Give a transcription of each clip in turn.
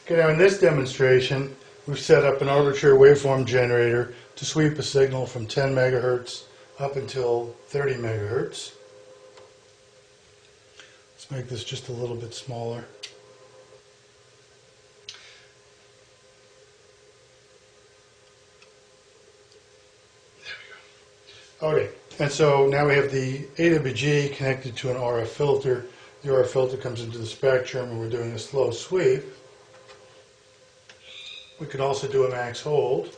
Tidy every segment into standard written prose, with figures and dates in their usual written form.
Okay, now in this demonstration, we've set up an arbitrary waveform generator to sweep a signal from 10 megahertz up until 30 megahertz. Let's make this just a little bit smaller. Okay, and so now we have the AWG connected to an RF filter. The RF filter comes into the spectrum and we're doing a slow sweep. We could also do a max hold.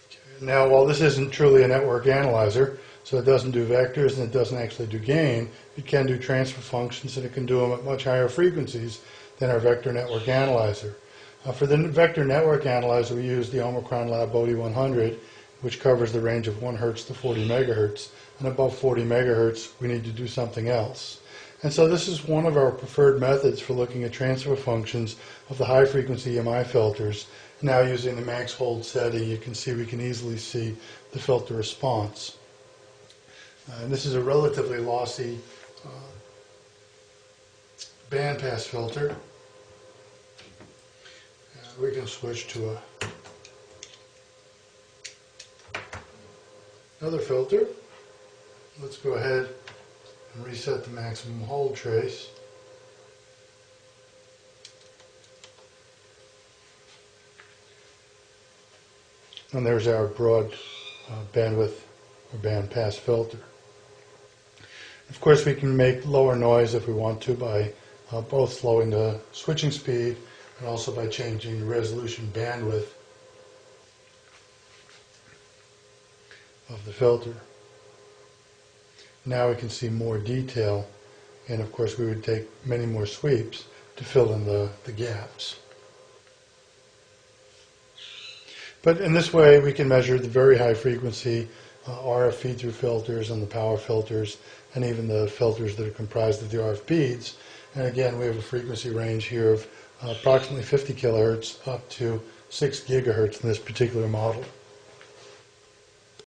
Okay. Now, while this isn't truly a network analyzer, so it doesn't do vectors and it doesn't actually do gain, it can do transfer functions and it can do them at much higher frequencies than our vector network analyzer. For the vector network analyzer, we use the Omicron Lab BODI 100, which covers the range of 1 hertz to 40 megahertz. And above 40 megahertz, we need to do something else. And so this is one of our preferred methods for looking at transfer functions of the high frequency EMI filters. Now using the max hold setting, you can see we can easily see the filter response. And this is a relatively lossy bandpass filter. We can switch to another filter. Let's go ahead and reset the maximum hold trace. And there's our broad bandwidth or bandpass filter. Of course, we can make lower noise if we want to by both slowing the switching speed and also by changing the resolution bandwidth of the filter. Now we can see more detail, and of course we would take many more sweeps to fill in the gaps. But in this way we can measure the very high frequency RF feed-through filters and the power filters and even the filters that are comprised of the RF beads. And again, we have a frequency range here of approximately 50 kilohertz up to 6 gigahertz in this particular model.